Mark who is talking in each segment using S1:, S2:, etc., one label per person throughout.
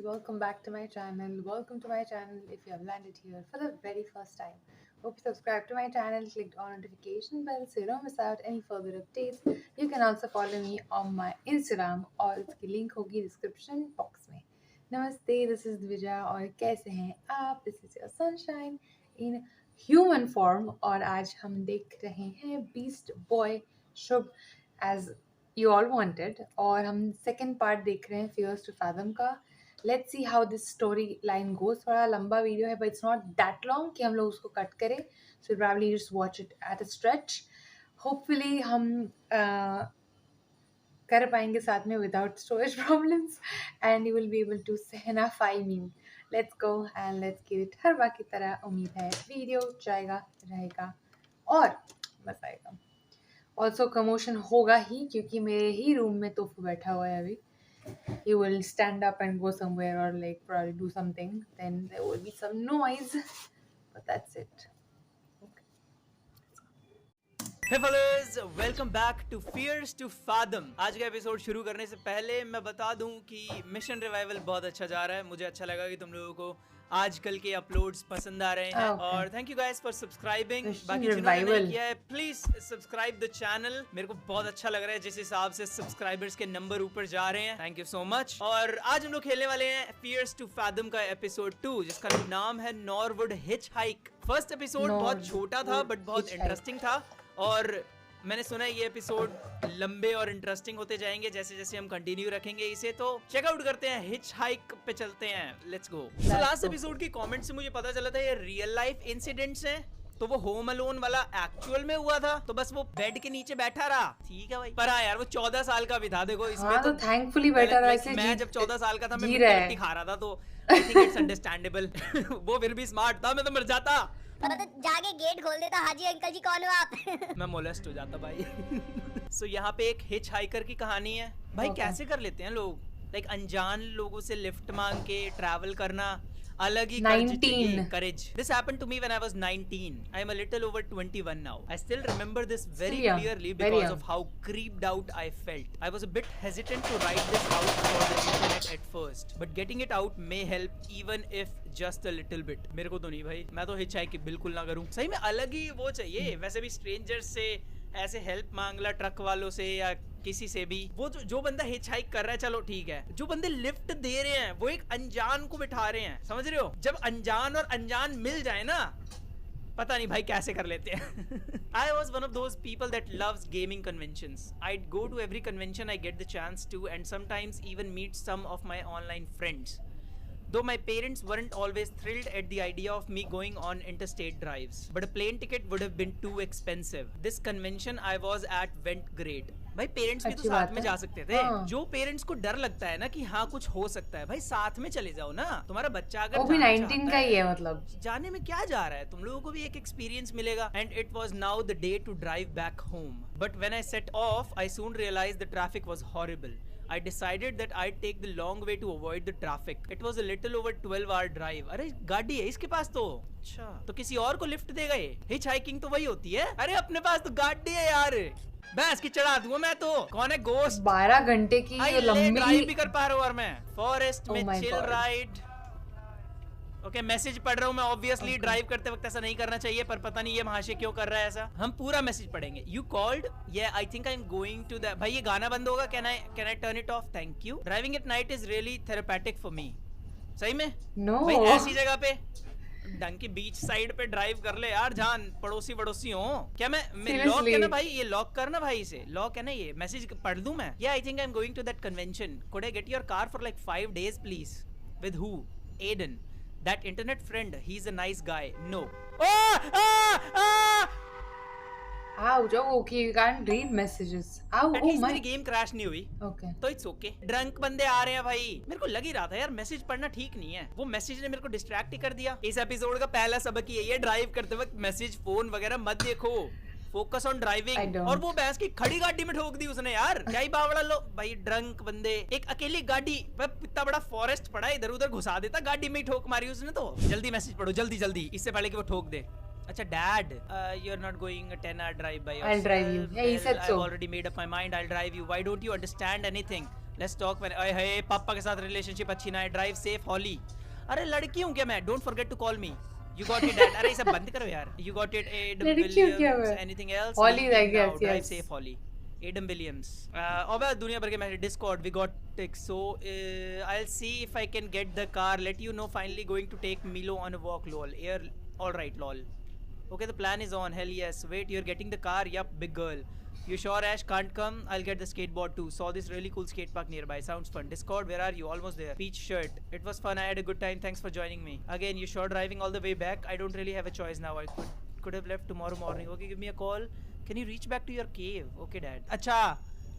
S1: welcome back to my channel. Welcome to my channel if you have landed here for the very first time. Hope you subscribe to my channel, clicked on notification bell so you don't miss out any further updates. You can also follow me on my Instagram और इसकी link होगी description box में. Namaste, this is Dvija और कैसे हैं आप? This is your sunshine in human form और आज हम देख रहे हैं Beast Boy Shubh as you all wanted और हम second part देख रहे हैं Fears to Fathom का. Let's see how this story line goes. थोड़ा लंबा वीडियो है but it's not that long कि हम लोग उसको कट करें, so probably just watch it at a stretch. Hopefully हम कर पाएंगे साथ में without storage problems and you will be able to sehnafy me. Let's go and let's give it हर बार की तरह. उम्मीद है वीडियो जाएगा रहेगा और मजा आएगा. ऑल्सो कमोशन होगा ही क्योंकि मेरे ही रूम में तोफू बैठा हुआ है अभी. He will stand up and go somewhere or like probably do something. Then there will be some noise. But that's it. Okay.
S2: Hey fellas, welcome back to Fears to Fathom. आज का episode शुरू करने से पहले मैं बता दूं कि मिशन रिवाइवल बहुत अच्छा जा रहा है. मुझे अच्छा लगा कि तुम लोगों को आजकल के अपलोड्स पसंद आ रहे हैं. और thank you guys for subscribing. बाकी जिन्होंने नहीं किया है प्लीज सब्सक्राइब द चैनल. मेरे को बहुत अच्छा लग रहा है जिस हिसाब से सब्सक्राइबर्स के नंबर ऊपर जा रहे हैं. Thank you so much. और आज हम लोग खेलने वाले हैं फियर्स टू फैथम का एपिसोड 2 जिसका नाम है Norwood hitch hike. First episode बहुत छोटा था बट बहुत इंटरेस्टिंग था और मैंने सुना है ये एपिसोड लंबे और इंटरेस्टिंग होते जाएंगे जैसे जैसे हम कंटिन्यू रखेंगे इसे. तो चेकआउट करते हैं, हिच हाइक पे चलते हैं. Let's go. लास्ट एपिसोड की कमेंट से मुझे पता चला था ये रियल लाइफ इंसिडेंट्स हैं. तो वो होम अलोन वाला एक्चुअल में हुआ था तो बस वो बेड के नीचे बैठा रहा. ठीक है भाई. पर हाँ यार वो 14 साल का भी था. देखो इसमें तो
S1: थैंकफुली बैठा रहा.
S2: मैं जब 14 साल का था मैं मिट्टी खा रहा था तो आई थिंक इट्स अंडरस्टैंडेबल. वो फिर भी स्मार्ट था. मैं तो मर जाता.
S3: पता तो जाके गेट खोल देता. हाजी अंकल जी कौन हो आप?
S2: मैं मोलेस्ट हो जाता भाई. सो यहाँ पे एक हिच हाइकर की कहानी है भाई. कैसे कर लेते हैं लोग लाइक अनजान लोगों से लिफ्ट मांग के ट्रैवल करना. अलग ही courage. This happened to me when I was 19. I am a little over 21 now. I still remember this very clearly because of how creeped out I felt. I was a bit hesitant to write this out for the internet at first, but getting it out may help even if just a little bit. मेरे को तो नहीं भाई. मैं तो हिचहाइक बिल्कुल ना करूं. सही में अलग ही वो चाहिए. वैसे भी स्ट्रेंजर्स से ऐसे हेल्प मांग ला ट्रक वालों से या किसी से भी. वो जो बंदा हिच हाइक कर रहा है चलो ठीक है. जो बंदे लिफ्ट दे रहे हैं वो एक अनजान को बिठा रहे हैं. समझ रहे हो. जब अनजान और अनजान मिल जाए ना पता नहीं भाई कैसे कर लेते हैं. I was one of those people that loves gaming conventions. I'd go to every convention I get the chance to and sometimes even meet some of my online friends. Though my parents weren't always thrilled at the idea of me going on interstate drives. But a plane ticket would have been too expensive. This convention I was at went great. भाई parents भी तो साथ में जा सकते थे. जो parents को डर लगता है ना कि हाँ कुछ हो सकता है भाई साथ में चले जाओ ना. तुम्हारा बच्चा अगर
S1: वो भी 19 का ही है मतलब
S2: जाने में क्या जा रहा है. तुम लोगों को भी एक एक्सपीरियंस मिलेगा. And it was now the day to drive back home. But when I set off I soon realized the traffic was horrible. I decided that I'd take the long way to avoid the traffic. It was a little over 12-hour drive. अरे गाड़ी है इसके पास तो. अच्छा तो किसी और को लिफ्ट देगा ये. हिच हाइकिंग तो वही होती है. अरे अपने पास तो गाड़ी है यार. भैंस की चढ़ा दूंगा मैं तो. कौन है गोश्त.
S1: 12 घंटे की लंबी
S2: ड्राइव भी कर पा रहा हूँ और मैं फॉरेस्ट में चिल राइड. ओके मैसेज पढ़ रहा हूँ मैं. ऑब्वियसली ड्राइव करते वक्त ऐसा नहीं करना चाहिए पर पता नहीं ये महाशय क्यों कर रहा है ऐसा. हम पूरा मैसेज पढ़ेंगे. यू कॉल्ड ये I think I am going to the. भाई ये गाना बंद होगा. Can I turn it off. Thank you. Driving at night is really therapeutic for me. सही में भाई ऐसी जगह पे ढंग की बीच साइड पे ड्राइव कर ले यार जहाँ पड़ोसी वड़ोसी हो. क्या मैं लॉक है ना भाई. ये लॉक करना भाई. इसे लॉक है ना. ये मैसेज पढ़ दूं मैं. या I think I am going to that convention. Could I get your car for like 5 days please. With who. Aiden. That internet friend, he's a nice guy. No.
S1: Ouch, oh, okay, you can't read messages. Ow,
S2: At least मेरी game crash नहीं हुई.
S1: Okay.
S2: तो it's okay. Drunk बंदे आ रहे हैं भाई. मेरे को लग ही रहा था यार मैसेज पढ़ना ठीक नहीं है. वो मैसेज ने मेरे को डिस्ट्रैक्ट ही कर दिया. इस एपिसोड का पहला सबक यही है ड्राइव करते वक्त मैसेज फोन वगैरह मत देखो. Focus on driving. और वो भैंस की खड़ी गाड़ी में ठोक दी उसने यार. क्या ही बावड़ा लो भाई. ड्रंक बंदे एक अकेली गाड़ी इतना बड़ा फॉरेस्ट पड़ा इधर उधर घुसा देता. गाड़ी में ही ठोक मारी उसने तो. जल्दी मैसेज पढ़ो जल्दी जल्दी इससे पहले कि वो ठोक दे. अच्छा dad you are not going a 10-hour drive by yourself.
S1: I'll drive you. Yeah, he said so.
S2: I've already made up my mind. I'll drive you. Why don't you understand anything? Let's talk when hey पापा के साथ relationship अच्छी ना है. Drive safe Holly. अरे लड़की हूं क्या मैं? Don't forget to call me. You got it, Dad. अरे ये सब बंद करो यार. You got it, Adam Williams. Anything else?
S1: Holly, I guess.
S2: Drive safe, Holly. Adam Williams. अब दुनिया भर के message. Discord, we got text. So I'll see if I can get the car. Let you know. Finally going to take Milo on a walk. Lol. All right, lol. Okay, the plan is on. Hell yes. Wait, you're getting the car? Yup, big girl. You sure Ash can't come? I'll get the skateboard too. Saw this really cool skate park nearby. Sounds fun. Discord, where are you? Almost there. Peach shirt. It was fun. I had a good time. Thanks for joining me. Again, you sure driving all the way back? I don't really have a choice now. I could have left tomorrow morning. Okay, give me a call. Can you reach back to your cave? Okay, Dad. अच्छा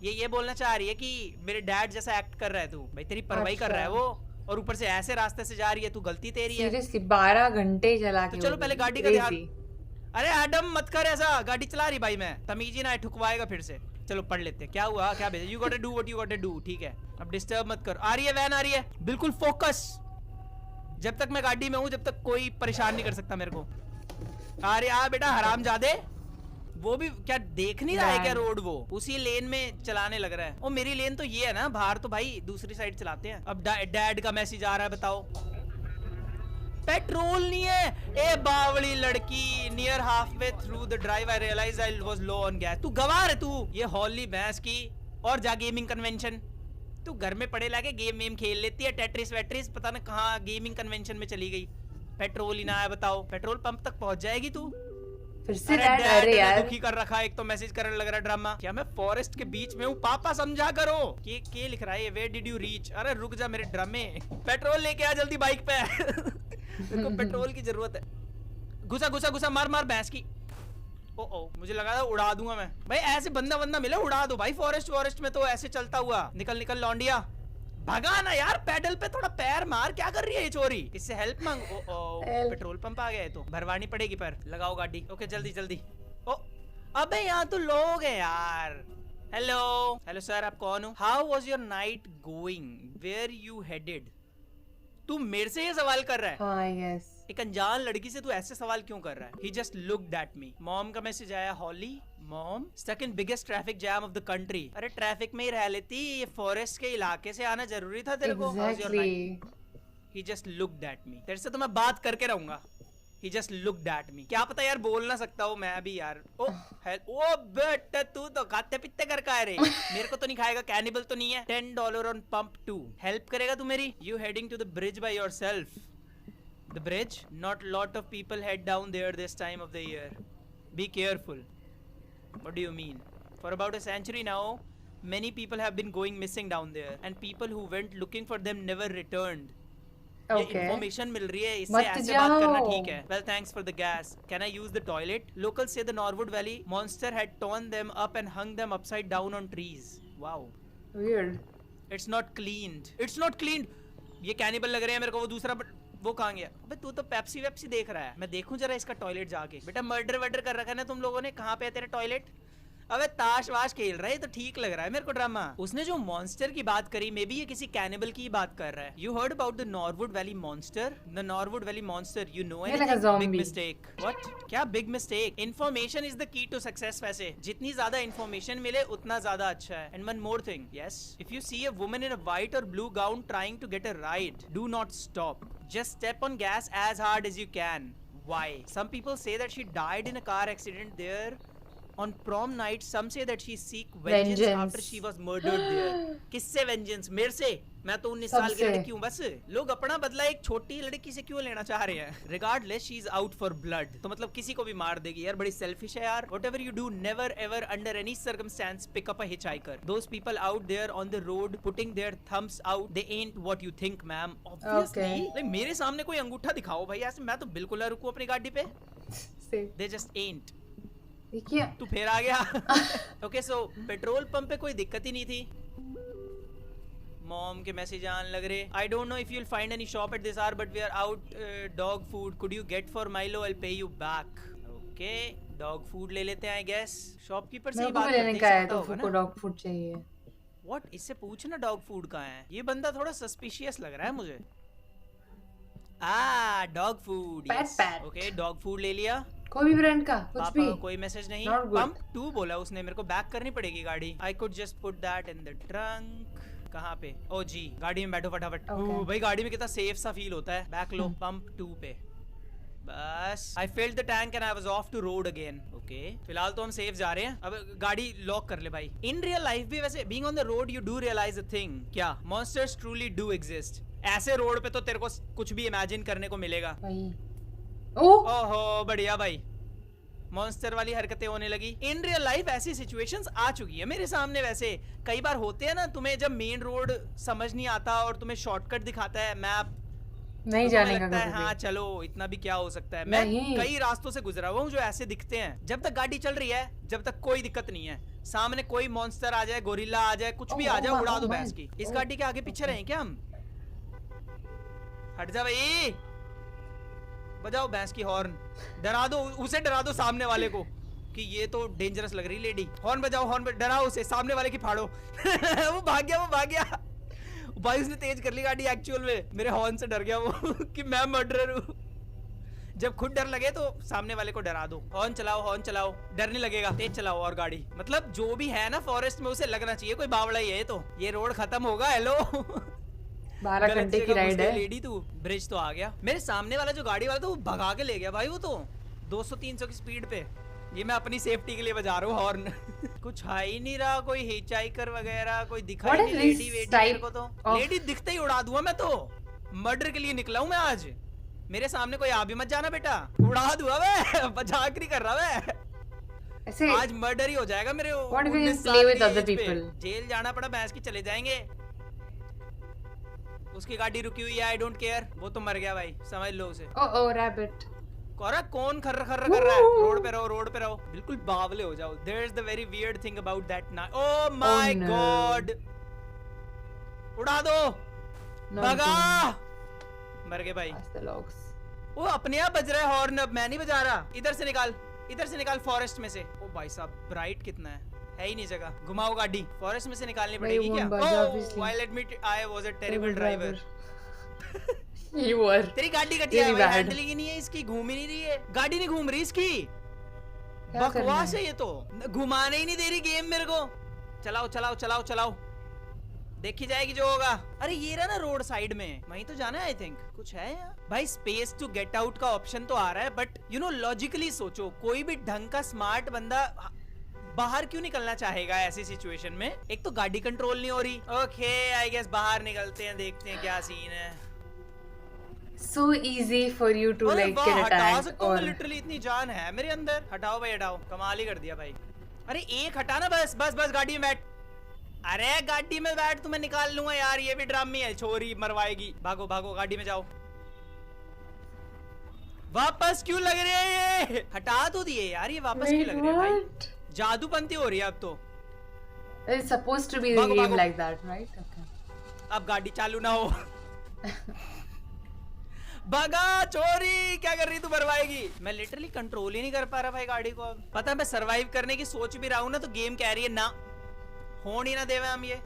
S2: ये बोलना चाह रही है कि मेरे dad जैसा act कर रहा है तू. भाई तेरी परवाही कर रहा है वो, और ऊपर से ऐसे रास्ते से जा रही है. तू गलती तेरी है.
S1: सीरियसली 12 घंटे चला के.
S2: तो चलो पहले गाड़ी का ध्यान. अरे एडम मत कर ऐसा. गाड़ी चला रही भाई मैं. तमीजी ना ठुकवाएगा फिर से. चलो पढ़ लेते हैं. क्या हुआ? क्या भेजा? You got to do what you got to do. ठीक है, अब डिस्टर्ब मत कर. आ रही है वैन, आ रही है. बिल्कुल फोकस. जब तक मैं गाड़ी में हूँ, जब तक कोई परेशान नहीं कर सकता मेरे को. आ रही आ बेटा हरामजादे. वो भी क्या देख नहीं रहा है क्या रोड? वो उसी लेन में चलाने लग रहा है. और मेरी लेन तो ये है ना, बाहर तो भाई दूसरी साइड चलाते हैं. अब डैड का मैसेज आ रहा है. बताओ पेट्रोल नहीं है. ए बावली लड़की. Near half way through the drive I realize I was low on gas. तू गवार है तू. ये हॉली भैंस की. और जा गेमिंग कन्वेंशन. तू घर में पड़े लाके गेम खेल लेती है. टेट्रिस वेट्रिस पता ना कहाँ गेमिंग कन्वेंशन में चली गई. पेट्रोल ही ना है. बताओ पेट्रोल पंप तक पहुंच जाएगी तू.
S1: फिर से अरे यार
S2: दुखी कर रखा है. एक तो मैसेज करने लग रहा है ड्रामा. क्या मैं फॉरेस्ट के बीच में हूँ? पापा समझा करो. ये लिख रहा है. Where did you reach? अरे रुक जा मेरे ड्रामे. पेट्रोल लेके आ जल्दी बाइक पे. मेरे को पेट्रोल की जरूरत है. घुसा मार भैंस की. ओ मुझे लगा था उड़ा दूंगा मैं. भाई ऐसे बंदा मिले उड़ा दो भाई. फॉरेस्ट में तो ऐसे चलता हुआ. निकल लौंडिया. भगा ना यार. पैडल पे थोड़ा पैर मार. क्या कर रही है ये चोरी? इससे हेल्प मांग. पेट्रोल पंप आ गया है तो भरवानी पड़ेगी. पर लगाओ गाड़ी. ओके जल्दी. ओ अबे यहाँ तो लोग है यार. हेलो सर, आप कौन हो? How was your night going? Where you headed? तू मेरे से ये सवाल कर रहा है?
S1: हाँ, yes.
S2: एक अनजान लड़की से तू ऐसे सवाल क्यों कर रहा है? He just looked at me. Mom का मैसेज आया. Holly mom stuck in biggest traffic jam of the country. अरे ट्रैफिक में ही रह लेती. ये फॉरेस्ट के इलाके से आना जरूरी था तेरे को?
S1: Exactly.
S2: He just looked at me. तेरे से तो मैं बात करके रहूंगा. He just looked at me. क्या पता यार बोल ना सकता हूँ मैं भी यार. ओ बेटा तू तो खाते पीते कर का है रे. मेरे को तो नहीं खाएगा. कैनिबल तो नहीं है. $10 on pump 2. हेल्प करेगा तू मेरी? You heading to the bridge by yourself? The bridge? Not lot of people head down there this time of the year. Be careful. What do you mean? For about a century now, many people have been going missing down there, and people who went looking for them never returned. ये information मिल रही है. इससे ऐसे बात करना ठीक है. Well, thanks for the gas. Can I use the toilet? Locals say the Norwood Valley monster had torn them up and hung them upside down on trees. Wow.
S1: Weird.
S2: It's not cleaned. ये cannibal लग रहे हैं मेरे को. वो दूसरा वो कहाँ गया? अबे तू तो पेप्सी वेप्सी देख रहा है. मैं देखूं जरा इसका टॉयलेट जाके. बेटा मर्डर कर रखा है ना तुम लोगों ने. कहाँ पे है तेरा टॉयलेट? अबे ताश वाश खेल रहा है तो ठीक लग रहा है मेरे को ड्रामा. उसने जो मॉन्स्टर की बात करी, मे बी ये किसी कैनिबल की बात कर रहा है. You heard about the Norwood valley monster? The Norwood valley monster, you know anything? Big mistake. What? क्या big mistake? Information is the key to success. वैसे जितनी ज्यादा इन्फॉर्मेशन मिले उतना ज्यादा अच्छा है. And one more thing. Yes, if you see a woman in a white और blue gown trying to get a ride, do not stop. Just step on gas as hard as you can. Why? Some people say that she died in a car accident there on prom night. Some say that she seek vengeance after she was murdered there. किससे vengeance? मेरे से? मैं तो 19 साल की लड़की हूँ बस. लोग अपना बदला एक छोटी लड़की से क्यों लेना चाह रहे हैं? Regardless, she is out for blood. तो मतलब किसी को भी मार देगी यार. बड़ी selfish है यार. Whatever you do, never ever under any circumstance pick up a hitchhiker. Those people out there on the road putting their thumbs out, they ain't what you think, ma'am. Obviously. Like मेरे सामने कोई अंगूठा दिखाओ भाई ऐसे. मैं तो बिल्कुल ना रुकूं अपनी गाड़ी पे. They just ain't. तू फिर आ गया. Okay, so पेट्रोल पंप पे कोई दिक्कत ही नहीं थी. मॉम के मैसेज आने लग रहे. I don't know if you'll find any shop at this hour, but we are out dog food. Could you get for Milo? I'll pay you back. Okay, dog food ले लेते हैं I guess. Shopkeeper से ही बात करते हैं. तो उसको dog food चाहिए. What? इससे पूछना dog food कहाँ है. ये बंदा थोड़ा suspicious लग रहा है मुझे. Dog food. Yes. Okay, dog food ले लिया.
S1: कोई भी ब्रांड का कुछ भी.
S2: कोई मैसेज नहीं. पंप 2 बोला उसने. मेरे को बैक करनी पड़ेगी गाड़ी. I could just put that in the trunk. कहाँ पे? ओ जी, गाड़ी में बैठो फटाफट।
S1: Okay.
S2: भाई गाड़ी में कितना सेफ सा फील होता है। बैक लो, पंप 2 पे। बस I filled the tank and I was off to road again. Okay. फिलहाल तो हम सेफ जा रहे हैं। अब गाड़ी लॉक कर ले भाई। In real life भी वैसे being on the road you do realize a thing. क्या? Monsters truly do exist. ऐसे रोड पे तो तेरे को कुछ भी इमेजिन करने को मिलेगा।
S1: वही। ओह
S2: ओहो बढ़िया भाई, मॉन्स्टर वाली हरकतें होने लगी। इन रियल लाइफ ऐसी सिचुएशंस आ चुकी है मेरे सामने। वैसे कई बार होते हैं ना, तुम्हें जब मेन रोड समझ नहीं आता और तुम्हें शॉर्टकट दिखाता है मैप,
S1: नहीं
S2: तो
S1: जाने
S2: तुम्हें
S1: का
S2: लगता है
S1: कभी भी।
S2: हाँ चलो इतना भी क्या हो सकता है। मैं
S1: नहीं।
S2: कई रास्तों से गुजरा हुआ हूँ जो ऐसे दिखते हैं। जब तक गाड़ी चल रही है, जब तक कोई दिक्कत नहीं है, सामने कोई मॉन्स्टर आ जाए, गोरिल्ला आ जाए, कुछ भी आ जाए, उड़ा दो भैंस की। इस गाड़ी के आगे पीछे रहे क्या हम? हट जा भाई, बजाओ भैंस की हॉर्न, डरा दो उसे, डरा दो सामने वाले को कि ये तो डेंजरस लग रही लेडी। हॉर्न बजाओ, हॉर्न डराओ उसे, सामने वाले की फाड़ो। वो भाग गया, वो भाग गया भाई, उसने तेज कर ली गाड़ी एक्चुअल में। मेरे हॉर्न से डर गया वो कि मैं मर्डरर हूँ। जब खुद डर लगे तो सामने वाले को डरा दो। हॉर्न चलाओ, हॉर्न चलाओ, डर नहीं लगेगा, तेज चलाओ। और गाड़ी मतलब जो भी है ना फॉरेस्ट में, उसे लगना चाहिए कोई बावड़ा ही है। तो ये रोड खत्म होगा। हेलो
S1: 12 घंटे की राइड है।
S2: लेडी तू, ब्रिज तो आ गया। मेरे सामने वाला जो गाड़ी वाला था वो भगा के ले गया भाई। वो तो 200-300 की स्पीड पे। ये मैं अपनी सेफ्टी के लिए बजा रहा हूँ हॉर्न। कुछ आ ही नहीं रहा, कोई हिचहाइकर वगैरह कोई दिखाई नहीं। लेडी वेडी मेरे को तो लेडी दिखते ही उड़ा दूंगा मैं तो। मर्डर के लिए निकला हूँ मैं आज। मेरे सामने कोई आ भी मत जाना बेटा, उड़ा दूंगा मैं। मजाक नहीं कर रहा मैं,
S1: ऐसे
S2: आज मर्डर ही हो जाएगा मेरे।
S1: What if you play with other people?
S2: Jail जाना पड़ा भैंस की, चले जाएंगे। उसकी गाड़ी रुकी हुई है, आई डोंट केयर। वो तो मर गया भाई, समझ लो उसे।
S1: ओ रैबिट।
S2: कौन खर्र खर्र कर रहा है? रोड पे रहो, रोड पे रहो, बिल्कुल बावले हो जाओ। There is the very weird thing about that night. Oh my god, उड़ा दो, भगा। मर गए भाई। वो अपने आप बज रहा है हॉर्न, अब मैं नहीं बजा रहा। इधर से निकाल, इधर से निकाल फॉरेस्ट में से। ओ भाई साहब, ब्राइट कितना है ही नहीं जगह। घुमाओ गाड़ी, फॉरेस्ट में से निकालनी पड़ेगी क्या? Oh I admit I was a terrible driver.
S1: You were
S2: तेरी गाड़ी घटिया है भाई, हैंडलिंग ही नहीं है इसकी, घूम ही नहीं रही है गाड़ी, नहीं घूम रही इसकी। बकवास है ये तो, घुमाने ही नहीं दे रही गेम मेरे को। चलाओ चलाओ चलाओ चलाओ, देखी जाएगी जो होगा। अरे ये रहा ना रोड साइड में, वहीं तो जाना है आई थिंक। कुछ है यहाँ भाई, स्पेस टू गेट आउट का ऑप्शन तो आ रहा है, बट यू नो लॉजिकली सोचो, कोई भी ढंग का स्मार्ट बंदा बाहर क्यों निकलना चाहेगा ऐसी सिचुएशन में? एक तो गाड़ी कंट्रोल नहीं हो रही। ओके आई गेस बाहर निकलते हैं, देखते हैं क्या सीन है।
S1: So easy for you to like get attacked or
S2: literally इतनी जान है मेरे अंदर। हटाओ भाई हटाओ, कमाल ही कर दिया भाई। अरे एक हटाना, बस बस बस गाड़ी में बैठ। अरे गाड़ी में बैठ, तुम्हें निकाल लूंगा यार, ये भी ड्रामी है, छोरी मरवाएगी। भागो भागो, गाड़ी में जाओ। वापस क्यों लग रहे हैं ये? हटा तो दिए यार, ये वापस क्यों लग रहे हैं भाई? जादूपंती हो रही है अब तो।
S1: It's supposed to be the game like that, right? Okay.
S2: अब गाड़ी चालू ना हो। भागा चोरी, क्या कर रही तू, मरवाएगी। मैं लिटरली कंट्रोल ही नहीं कर पा रहा भाई गाड़ी को। अब पता है मैं सरवाइव करने की सोच भी रहा हूँ ना, तो गेम कह रही है ना, होने ही ना देवे हम। ये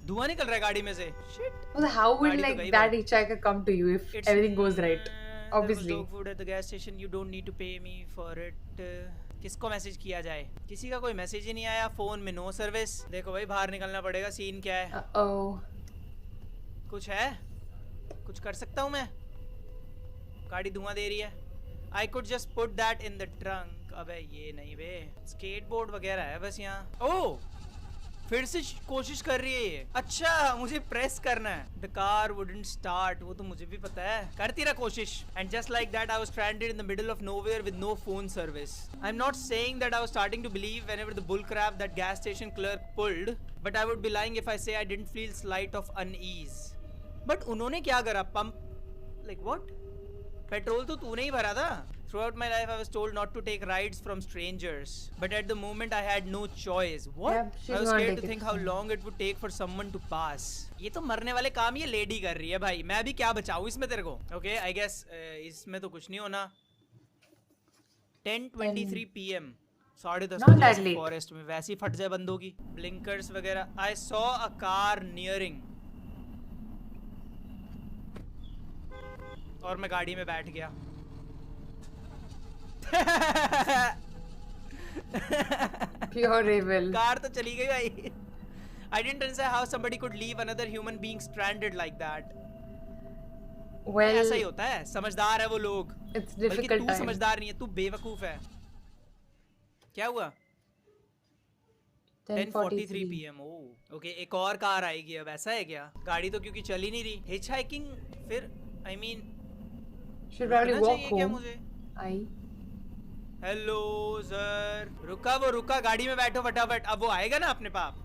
S2: धुआं निकल रहा है गाड़ी में से। Shit.
S1: Well, how would like that hitchhiker come to you if everything goes right? Obviously.
S2: Dog food at the gas station. You don't need to pay me for it. किसको मैसेज किया जाए? किसी का कोई मैसेज ही नहीं आया, phone में no service. देखो भाई बाहर निकलना पड़ेगा, सीन क्या है? कुछ है, कुछ कर सकता हूँ मैं? गाड़ी धुआं दे रही है। I could just put that in the trunk. अबे ये नहीं बे, स्केटबोर्ड वगैरह है बस यहाँ। ओह फिर से कोशिश कर रही है ये। अच्छा मुझे प्रेस करना है। The car wouldn't start, वो तो मुझे भी पता है, करती रहा कोशिश। And just like that I was stranded in the middle of nowhere with no phone service. I'm not saying that I was starting to believe whenever the bullcrap that gas station clerk pulled, but I would be lying if I say I didn't feel slight of unease. But उन्होंने क्या करा? Pump, like what? Petrol तो तूने ही भरा था। Throughout my life I was told not to take rides from strangers, but at the moment I had no choice. What?
S1: Yeah,
S2: I was scared to think how long it would take for someone to pass. ये तो मरने वाले काम ये lady कर रही है भाई, मैं भी क्या बचाऊं इसमें तेरे को? Okay, I guess इसमें तो कुछ नहीं होना। 10:23 PM, 10:30 बजे फॉरेस्ट में वैसे ही फट जाए बंदों की। ब्लिंकर्स वगैरह। I saw a car nearing. और मैं गाड़ी में बैठ गया।
S1: Pure evil.
S2: कार तो चली गई भाई। I didn't understand how somebody could leave another human being stranded like that.
S1: Well,
S2: ऐसा ही होता है, समझदार है वो लोग.
S1: it's
S2: बल्कि
S1: difficult
S2: तू
S1: time.
S2: समझदार नहीं है, तू बेवकूफ है. क्या हुआ? 10:43 PM. ओह, ओके, एक और कार आएगी अब. ऐसा है क्या? गाड़ी तो क्योंकि चल ही नहीं रही. हिचहाइकिंग फिर, I mean,
S1: Should probably
S2: रुकना
S1: walk
S2: चाहिए क्या
S1: home.
S2: मुझे?
S1: आई
S2: हेलो सर. रुका, गाड़ी में बैठो फटाफट. अब वो आएगा ना अपने पाप.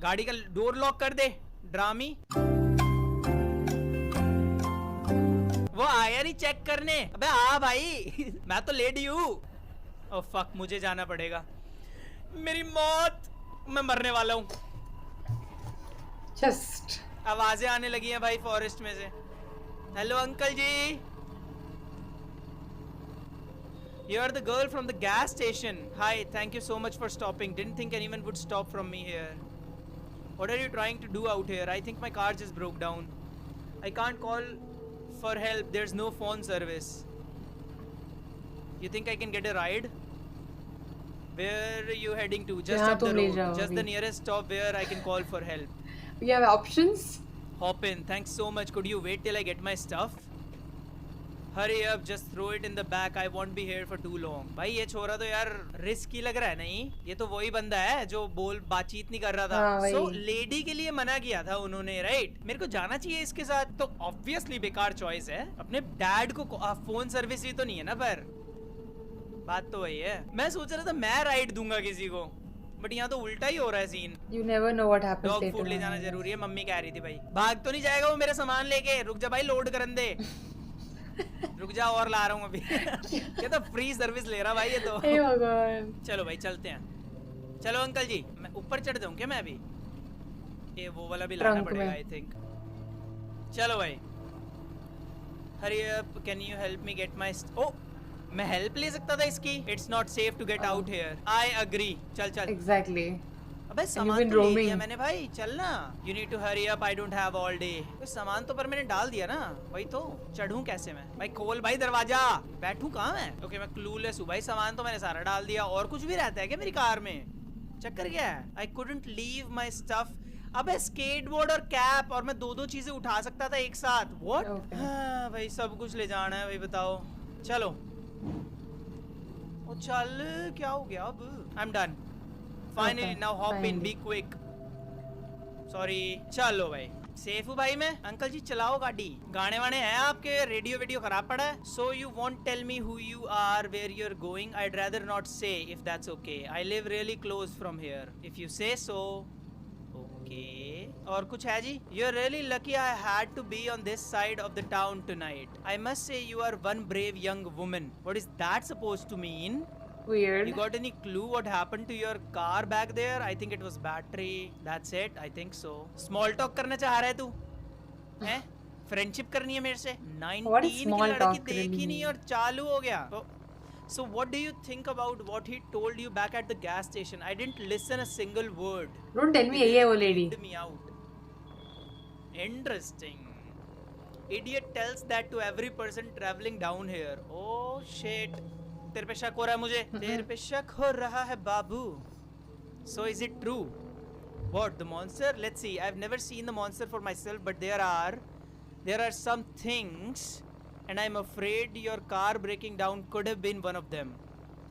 S2: गाड़ी का डोर लॉक कर दे, ड्रामी. वो आया नहीं चेक करने. अबे आ भाई. मैं तो लेडी हूँ. ओह फक, मुझे जाना पड़ेगा. मेरी मौत. मैं मरने वाला हूँ.
S1: just
S2: आवाजें आने लगी हैं भाई फॉरेस्ट में से. हेलो अंकल जी. You're the girl from the gas station. Hi, thank you so much for stopping. Didn't think anyone would stop from me here. What are you trying to do out here? I think my car just broke down. I can't call for help. There's no phone service. You think I can get a ride? Where are you heading to? Just
S1: जहाँ
S2: up the
S1: तुम ले
S2: road.
S1: जाओ
S2: Just the
S1: अभी.
S2: nearest stop where I can call for help.
S1: we have options.
S2: Hop in. Thanks so much. Could you wait till I get my stuff? Hurry up, just throw it in the back. I won't be here for too long. भाई ये छोरा तो यार risky लग रहा है. नहीं, ये तो वही बंदा है जो बातचीत नहीं कर रहा था.
S1: हाँ,
S2: So
S1: वही.
S2: लेडी के लिए मना किया था उन्होंने, राइट? मेरे को जाना चाहिए इसके साथ. तो ऑब्वियसली बेकार चॉइस है. अपने डैड को फोन सर्विस ही तो नहीं है ना. पर बात तो वही है. मैं सोच रहा था मैं राइड दूंगा किसी को, बट यहाँ तो उल्टा ही हो रहा है scene.
S1: You never know what happens
S2: dog
S1: later
S2: food ले
S1: on.
S2: जाना जरूरी है. मम्मी कह रही थी भाई. भाग तो नहीं जाएगा वो मेरा सामान लेके. रुक जा भाई, लोड करन दे. रुक जा, और ला रहा हूँ अभी. ये तो फ्री सर्विस ले रहा भाई ये तो.
S1: हे भगवान.
S2: चलो भाई चलते हैं. चलो अंकल जी, मैं ऊपर चढ़ जाऊँ क्या मैं अभी? ये वो वाला भी लाना
S1: ट्रंक
S2: पड़ेगा
S1: में.
S2: I think. चलो भाई. Hurry up, can you help me get my. Oh, मैं हेल्प ले सकता था इसकी. It's not safe to get out here. I agree. चल.
S1: Exactly.
S2: अबे सामान
S1: been
S2: तो ले
S1: roaming.
S2: लिया मैंने भाई. चल ना. You need to hurry up. I don't have all day. तो सामान तो पर मैंने डाल दिया ना. वही तो. चढ़ूं कैसे मैं? भाई खोल भाई दरवाजा. बैठूं कहाँ मैं? ओके मैं क्लूलेस हूँ भाई. सामान तो मैंने सारा डाल दिया. और कुछ भी रहता है क्या मेरी कार में? चक्कर क्या है? I couldn't leave my stuff. अबे स्केटबोर्ड और कैप, और मैं दो चीजें उठा सकता था एक साथ. What?
S1: Okay.
S2: हाँ भाई सब कुछ ले जाना है भाई. बताओ. चलो. ओ चल, क्या हो गया अब? I'm done. Finally,
S1: Okay,
S2: now hop in,
S1: finally.
S2: be quick. Sorry. चलो भाई. सेफ हूँ भाई मैं. अंकल जी चलाओ गाड़ी. गाने वाने हैं आपके? रेडियो खराब पड़ा है. So you won't tell me who you are, where you're going? I'd rather not say if that's okay. I live really close from here. If you say so. Okay. और कुछ है जी? You're really lucky I had to be on this side of the town tonight. I must say you are one brave young woman. What is that supposed to mean?
S1: Weird.
S2: You got any clue what happened to your car back there? I think it was battery. That's it. I think so. Small talk करना चाह रहा है तू? हैं? Friendship करनी है मेरे से? 19
S1: What is
S2: की
S1: small
S2: लड़की
S1: talk
S2: देखी
S1: really
S2: नहीं और चालू हो गया. So what do you think about what he told you back at the gas station? I didn't listen a single word.
S1: Don't tell me यही है वो lady.
S2: Freaked me out. Interesting. Idiot tells that to every person traveling down here. Oh shit. तेरे पे शक हो रहा है मुझे. तेरे पे शक हो रहा है बाबू. So is it true? What, the monster? Let's see. I've never seen the monster for myself, but there are some things, and I'm afraid your car breaking down could have been one of them.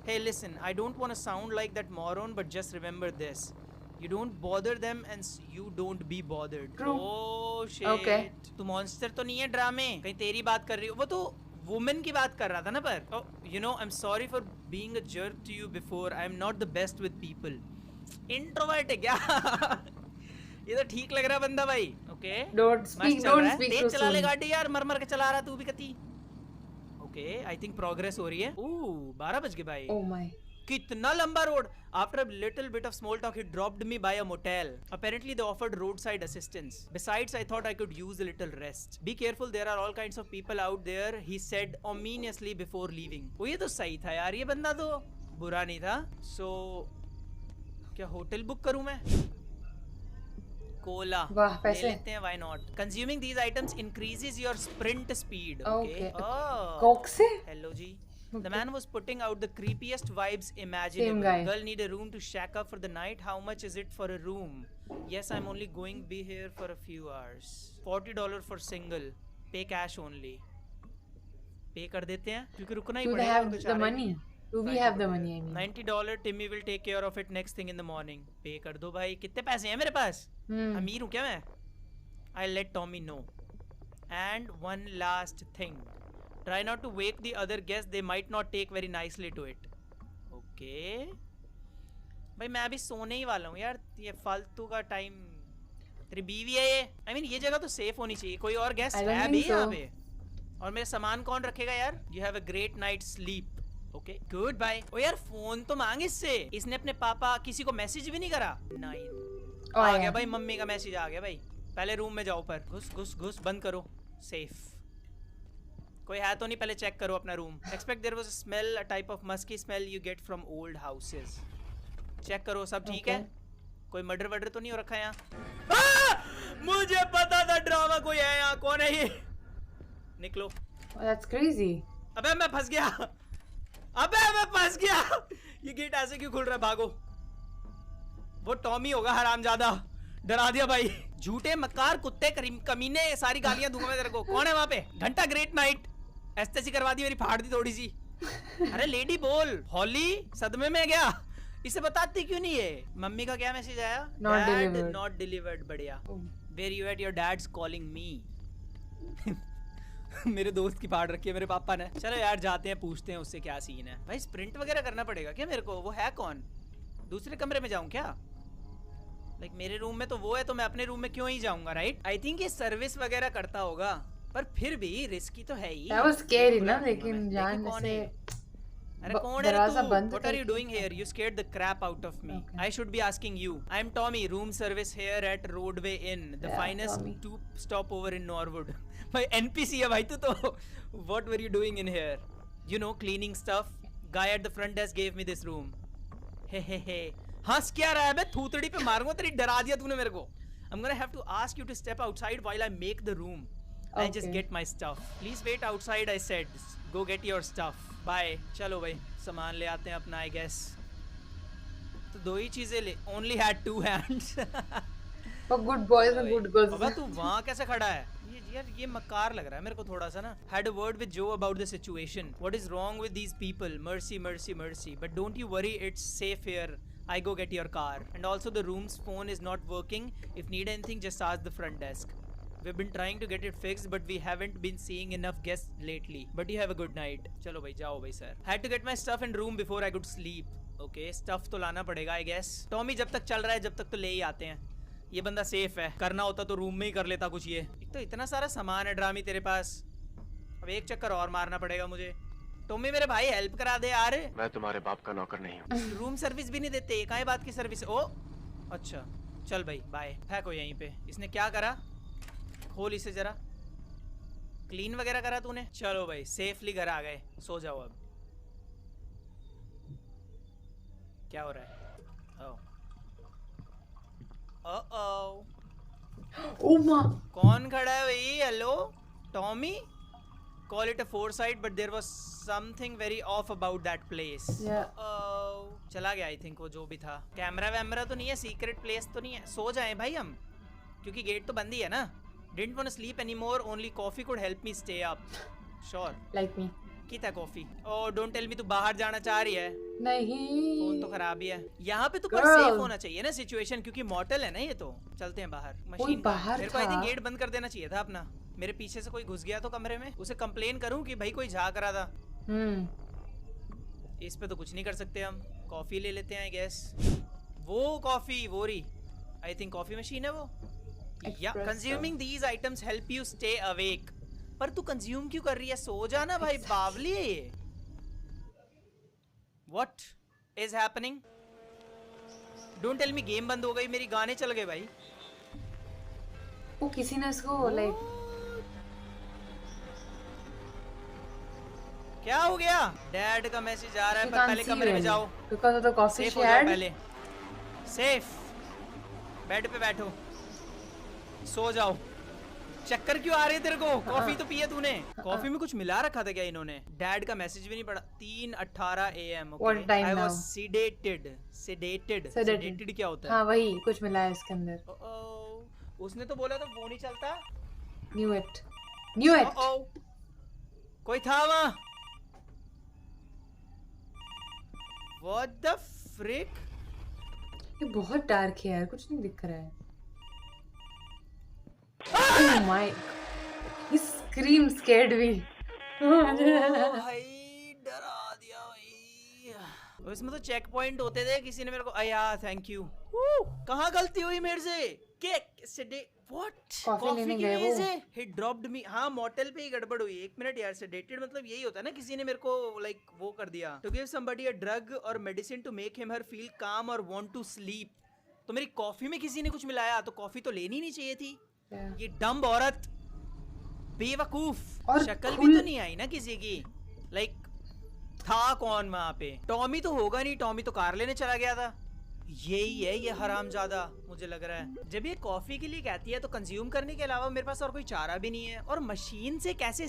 S2: Hey, listen. I don't want to sound like that moron, but just remember this. You don't bother them, and you don't be bothered.
S1: True.
S2: Oh shit.
S1: Okay.
S2: तू monster तो नहीं है ड्रामे. कहीं तेरी बात कर रही हो. वो तो वुमेन की बात कर रहा था ना. पर you know, I'm sorry for being a jerk to you before. I'm not the best with people. Introvert है क्या? ये तो ठीक लग रहा है बंदा भाई. Okay.
S1: Don't speak
S2: Tej
S1: too
S2: चला ले
S1: soon.
S2: गाड़ी यार. मर के चला रहा तू भी कती. Okay, I think progress हो रही है. 12 बज गए भाई.
S1: Oh my.
S2: कितना लंबा road. After a little bit of small talk, he dropped me by a motel. Apparently, they offered roadside assistance. Besides, I thought I could use a little rest. Be careful, there are all kinds of people out there, he said ominously before leaving. वो ये तो सही था यार. ये बंदा तो बुरा नहीं था. So, क्या होटल बुक करूँ मैं? कोला
S1: वाह,
S2: ले
S1: पैसे.
S2: लेते हैं. Why not? Consuming these items increases your sprint speed. Okay.
S1: Okay.
S2: Oh.
S1: Coke से?
S2: हेलो जी. The man was putting out the creepiest vibes imaginable.
S1: Same guy.
S2: Girl need a room to shack up for the night. How much is it for a room? Yes, I'm only going be here for a few hours. $40 for single. Pay cash only. Pay कर देते हैं क्योंकि रुकना ही
S1: Do they
S2: पड़ेगा.
S1: have the money? Do we have the money? I mean.
S2: $90. Timmy will take care of it next thing in the morning. Pay कर दो भाई. कितने पैसे हैं मेरे पास? अमीर हूँ क्या मैं? I'll let Tommy know. And one last thing. Try not to wake the other guests. They might not take very nicely to it. Okay. भाई मैं अभी सोने ही वाला हूँ यार. ये फालतू का टाइम. तेरी बीवी है ये. I mean ये जगह तो सेफ होनी चाहिए. कोई और गेस्ट है भी यहाँ पे? और मेरा सामान कौन रखेगा यार? You have a great night's sleep. Okay. Good bye. ओ यार फोन तो मांग इससे. इसने अपने पापा किसी को मैसेज भी नहीं करा. नहीं. आ गया भाई मम्मी का मैसेज आ गया भाई. पहले रूम में जाओ पर. घुस घुस घुस बंद करो. सेफ. कोई है तो नहीं पहले चेक करो अपना room. Expect there was a smell a type of musky smell you get from old houses. Check करो सब ठीक है. कोई मर्डर वर्डर तो नहीं हो रखा यहाँ. मुझे पता था ड्रामा कोई है यहाँ. कौन है ये? निकलो.
S1: That's crazy.
S2: अबे मैं फंस गया. अबे मैं फंस गया. ये गेट ऐसे क्यों खुल रहा है? भागो. वो टॉमी होगा हरामजादा. डरा दिया भाई. झूठे मक्कार कुत्ते कमीने सारी गालियां दूंगा मैं तेरे को. कौन है वहां पे? घंटा ग्रेट नाइट. एस्तेसी करवा दी मेरी. फाड़ दी थोड़ी सी. अरे लेडी बोल. हॉली सदमे में गया. इसे बताती क्यों नहीं है? मम्मी का क्या मैसेज आया? Not delivered. बढ़िया. Where you at? Your dad's calling me. मेरे दोस्त की फाड़ रखी है मेरे पापा ने. चलो यार जाते हैं पूछते हैं उससे क्या सीन है. भाई स्प्रिंट वगैरह करना पड़ेगा क्या मेरे को? वो है कौन? दूसरे कमरे में जाऊं क्या? लाइक मेरे रूम में तो वो है तो मैं अपने रूम में क्यों ही जाऊंगा? राइट. आई थिंक ये सर्विस वगैरह करता होगा पर फिर भी रिस्की तो है ही.
S1: That was scary ना लेकिन जान से.
S2: अरे कौन है तू? What are you doing here? You scared the crap out of me. I should be asking you. I'm Tommy, room service here at Roadway Inn, the finest tube stop over in Norwood. भाई NPC है भाई तू तो. What were you doing in here? You know, cleaning stuff. Guy at the front desk gave me this room. He. हंस क्या रहा है बे? थूतड़ी पे मारूंगा तेरी. डरा दिया तूने मेरे को. I'm gonna have to ask you to step outside while I make the room. And just get my stuff. Please wait outside, I said. Go get your stuff. Bye. चलो भाई सामान ले आते हैं अपना. I guess तो दो ही चीजें ले. Only had 2 hands.
S1: For good boys and good girls.
S2: बाबा तू वहाँ कैसे खड़ा है? यार ये मकार लग रहा है मेरे को थोड़ा सा ना. Had a word with Joe about the situation. What is wrong with these people? Mercy. But don't you worry, it's safe here. I go get your car. And also the room's phone is not working. If need anything, just ask the front desk. We've been trying to get it fixed, but we haven't been seeing enough guests lately. But you have a good night. चलो भाई जाओ भाई sir. Had to get my stuff in room before I could sleep. Okay, stuff तो लाना पड़ेगा I guess. Tommy जब तक चल रहा है जब तक तो ले ही आते हैं. ये बंदा सेफ है. करना होता तो रूम में ही कर लेता कुछ. ये एक तो इतना सारा सामान है ड्रामी तेरे पास. अब एक चक्कर और मारना पड़ेगा मुझे. टॉमी मेरे भाई हेल्प करा दे यार.
S4: मैं तुम्हारे बाप का नौकर नहीं हूँ.
S2: रूम सर्विस भी नहीं देते. कहाँ बात की सर्विस? ओ अच्छा चल भाई बाय. फेंको यहीं पे. इसने क्या करा? खोल इसे जरा. क्लीन वगैरह करा तूने? चलो भाई सेफली घर आ गए. सो जाओ अब. क्या हो रहा है?
S1: Oh my.
S2: कौन खड़ा है भाई? Hello Tommy. Call it a foresight, but there was something very off about that place.
S1: Yeah.
S2: चला गया I think वो जो भी था. कैमरा वैमरा तो नहीं है. सीक्रेट प्लेस तो नहीं है. सो जाएं भाई हम क्योंकि गेट तो बंद ही है ना. Didn't want to sleep anymore. Only coffee could help me stay up. Sure.
S1: Like me.
S2: कितना coffee? Oh, don't tell me तू बाहर जाना चाह रही है.
S1: नहीं.
S2: फोन तो खराब ही है. यहाँ पे तो पर सेफ होना चाहिए ना सिचुएशन क्योंकि मॉर्टल है ना ये तो. चलते हैं बाहर. मशीन
S1: बाहर
S2: मेरे को आई थिंक गेट बंद कर देना चाहिए था अपना. मेरे पीछे से कोई घुस गया तो कमरे में. उसे कंप्लेन करूं कि भाई कोई झांक रहा था. इस पे तो कुछ नहीं कर सकते हम. कॉफी ले लेते हैं आई गेस. वो कॉफी वो रही. आई थिंक कॉफी मशीन है वो. या consuming these items help you stay awake. पर तू कंज्यूम क्यों कर रही है? सो जाना भाई. बावली है ये. What is happening? Don't tell me game बंद हो गई. मेरी गाने चल गए भाई.
S1: वो किसी ने इसको लाइक.
S2: क्या हो गया? डैड का मैसेज आ रहा है पर पहले कमरे में जाओ.
S1: Because of the coffee
S2: safe
S1: she
S2: हो जाओ
S1: had.
S2: पहले. सेफ. बेड पे बैठो. सो जाओ. चक्कर क्यों आ रहे हैं तेरे को? कॉफी तो पिया तूने। कॉफी में कुछ मिला रखा था क्या इन्होंने? डैड का मैसेज भी नहीं पढ़ा। 3:18 AM।
S1: What time
S2: I
S1: now?
S2: was sedated।
S1: Sedated
S2: Sedated क्या होता है?
S1: हाँ वही कुछ मिला है उसके अंदर।
S2: उसने तो बोला था वो नहीं चलता।
S1: Knew it. Knew it.
S2: कोई था वहाँ? What the frick?
S1: ये बहुत डार्क है यार, कुछ नहीं दिख रहा है। Oh my! He screamed, scared me.
S2: भाई डरा दिया भाई। इसमें तो चेक पॉइंट होते थे। किसी ने मेरे को अया थैंक यू। कहाँ गलती हुई मेरे से?
S1: कॉफी लेने गए वो।
S2: He dropped me। हाँ मोटेल पे ही गड़बड़ हुई। 1 मिनट यार, सेडेटेड मतलब यही होता है ना, किसी ने मेरे को लाइक वो कर दिया। To give somebody a drug or medicine to make him her feel calm or want to sleep। तो मेरी कॉफी में किसी ने कुछ मिलाया, तो कॉफी तो लेनी नहीं चाहिए थी। ये डम्ब औरत, बेवकूफ।
S1: और
S2: शक्ल भी तो नहीं आई ना किसी की। लाइक था कौन वहां पे? टॉमी तो होगा नहीं, टॉमी तो कार लेने चला गया था। यही है ये हरामजादा, मुझे लग रहा है। जब ये कॉफी के लिए कहती है तो कंज्यूम करने के अलावा मेरे पास और कोई चारा भी नहीं है। और मशीन से कैसे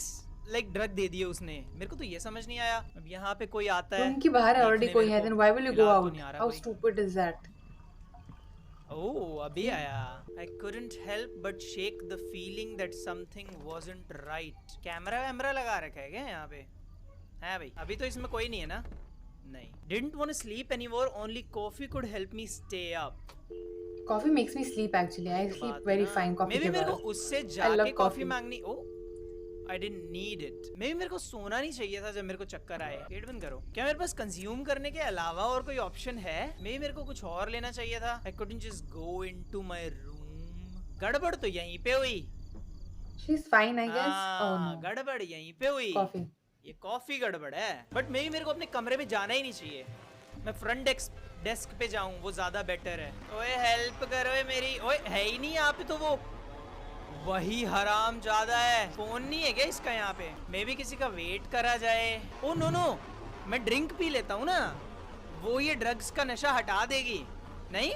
S2: लाइक ड्रग दे दिए उसने, मेरे को तो ये समझ नहीं आया। अब यहाँ पे कोई आता है,
S1: रूम के बाहर है ऑलरेडी कोई है, then why will you go out?
S2: नहीं आ रहा
S1: How
S2: कोई।
S1: stupid is that?
S2: ओह अभी आया। I couldn't help but shake the feeling that something wasn't right। Camera वैमरा लगा रखा है क्या यहाँ पे? है भाई, अभी तो इसमें कोई नहीं है ना? नहीं। Didn't want to sleep anymore, only coffee could help me stay up।
S1: Coffee makes me sleep actually. I sleep very fine coffee के
S2: मेरे को
S1: बाद।
S2: उससे
S1: I
S2: जाके
S1: love
S2: कॉफी
S1: coffee.
S2: मांगनी। ओ I didn't need it। मेरे को सोना नहीं चाहिए था जब मेरे को चक्कर आए। गेट बंद करो। क्या मेरे पास कंज्यूम करने के अलावा और कोई ऑप्शन है? मेरे को कुछ और लेना चाहिए था। I couldn't just go into my room। गड़बड़ तो यहीं पे हुई।
S1: She's fine I guess. Oh no.
S2: गड़बड़ यहीं पे हुई।
S1: Coffee.
S2: ये कॉफी गड़बड़ है। बट मेरे को अपने कमरे में जाना ही नहीं चाहिए। मैं फ्रंट डेस्क पे जाऊं, वो ज्यादा बेटर है। ओए हेल्प करो मेरी। ओए है ही नहीं यहाँ पे, तो वो वही हराम ज्यादा है। फोन नहीं है क्या इसका यहाँ पे? मे भी किसी का वेट करा जाए। ओ नो नो, मैं ड्रिंक पी लेता हूँ ना, वो ये ड्रग्स का नशा हटा देगी। नहीं,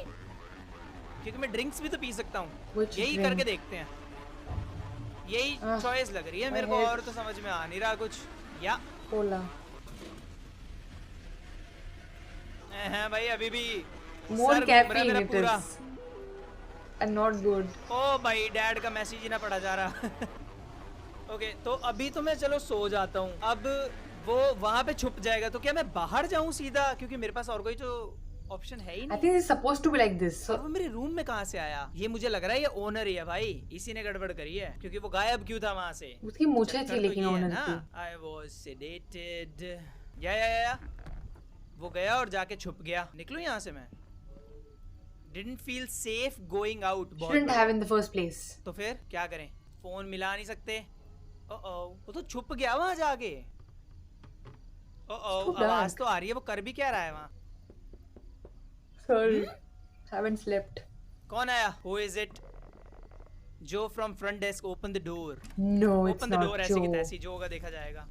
S2: क्योंकि मैं ड्रिंक्स भी तो पी सकता हूँ। यही करके देखते हैं। यही चॉइस लग रही है मेरे को, और तो समझ में आ नहीं रहा कुछ। या
S1: कोला।
S2: हैं भाई अभी भी
S1: More caffeine
S2: मेरा
S1: it
S2: पूरा।
S1: is. And not good.
S2: ओ भाई डैड का मैसेज ही ना पढ़ा जा रहा। ओके तो अभी तो मैं चलो सो जाता हूँ। अब वो वहां पे छुप जाएगा, तो क्या मैं बाहर जाऊं सीधा? क्योंकि मेरे पास और कोई तो ऑप्शन है ही
S1: I
S2: नहीं।
S1: think it's supposed to be like this.
S2: और वो मेरे रूम में कहाँ से आया? ये मुझे लग रहा है ये ओनर ही है भाई, इसी ने गड़बड़ करी है। क्योंकि वो गायब क्यों था वहां से?
S1: उसकी मूछें थी लेकिन ओनर की।
S2: I was sedated। या वो गया और जाके छुप गया। निकलूं यहाँ से मैं? Didn't feel safe going out।
S1: Shouldn't have in the first place.
S2: तो फिर क्या करें? फोन मिला नहीं सकते। वो तो छुप गया वहां जाके। आवाज तो आ रही है, वो कर भी क्या रहा है वहां?
S1: Sorry. Haven't slept.
S2: कौन आया? Who is it? Joe from front desk, open the door।
S1: No, it's
S2: Open the
S1: not
S2: door। ऐसी की
S1: Joe.
S2: तैसी जो होगा देखा जाएगा।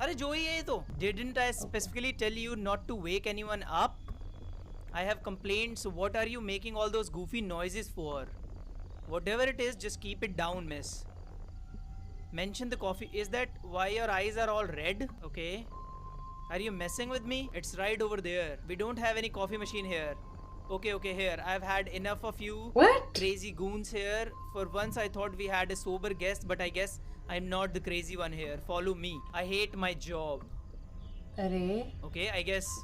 S2: अरे जो ही है ये तो। Didn't I specifically tell you not to wake anyone up? I have complained, so what are you making all those goofy noises for? Whatever it is, just keep it down, miss। Mention the coffee। Is that why your eyes are all red? Okay। Are you messing with me? It's right over there। We don't have any coffee machine here। Okay, here। I've had enough of you
S1: What?
S2: crazy goons here। For once I thought we had a sober guest, but I guess I'm not the crazy one here। Follow me। I hate my job।
S1: अरे
S2: Okay, I guess।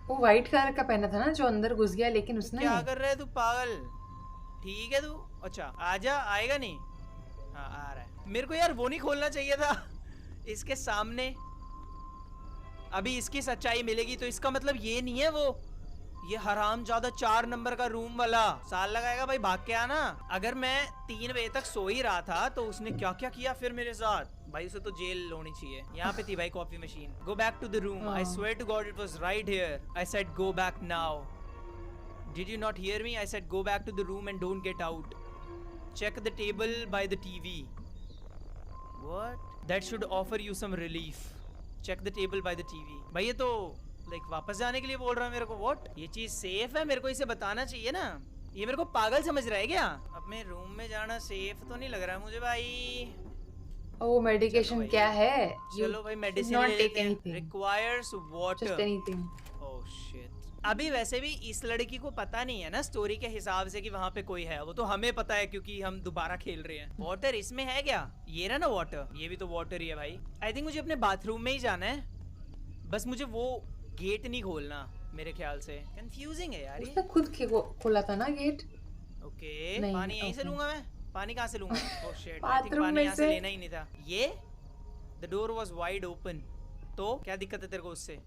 S1: वो white colour का पहना था ना जो अंदर घुस गया, लेकिन उसने
S2: क्या कर रहा है तू पागल? ठीक है तू, अच्छा आजा। आएगा नहीं? हाँ आ रहा है। मेरे को यार वो नहीं खोलना चाहिए था इसके सामने। अभी इसकी सच्चाई मिलेगी तो इसका मतलब ये नहीं है वो ये हराम ज्यादा 4 नंबर का रूम वाला साल लगाएगा भाई, भाग के आना। अगर मैं 3 बजे तक सो ही रहा था तो उसने क्या क्या किया फिर मेरे साथ? भाई उसे तो जेल होनी चाहिए। यहाँ पे थी भाई coffee machine. Go back to the room. I swear to god it was right here. I said go back now. Did you not hear me? I said go back to the room and don't get out। Check the table by the TV। What? That should offer you some relief। Check the table by the TV। भाई ये तो like वापस जाने के लिए बोल रहा है मेरे को। What? ये चीज सेफ है? मेरे को इसे बताना चाहिए ना। ये मेरे को पागल समझ रहा है क्या? अपने रूम में जाना सेफ तो नहीं लग रहा मुझे भाई।
S1: ओ मेडिकेशन क्या है?
S2: चलो भाई मेडिसिन ले लेते हैं। Requires water.
S1: Just anything.
S2: Oh shit. अभी वैसे भी इस लड़की को पता नहीं है ना स्टोरी के हिसाब से कि वहाँ पे कोई है। वो तो हमें पता है क्योंकि हम दोबारा खेल रहे हैं। वाटर इसमें है क्या? ये रहा ना वाटर। ये भी तो वाटर ही है भाई। आई थिंक मुझे अपने बाथरूम में ही जाना है। बस मुझे वो गेट नहीं खोलना मेरे ख्याल से। कंफ्यूजिंग है यार ये।
S1: उसने खुद खोला था ना गेट।
S2: ओके पानी यहीं से लूंगा मैं। पानी कहाँ से लूंगा? Oh shit, I think
S1: bathroom
S2: पानी
S1: में
S2: यहाँ से
S1: से।
S2: लेना ही नहीं था। ये the door was wide open. तो क्या दिक्कत है तेरे को उससे?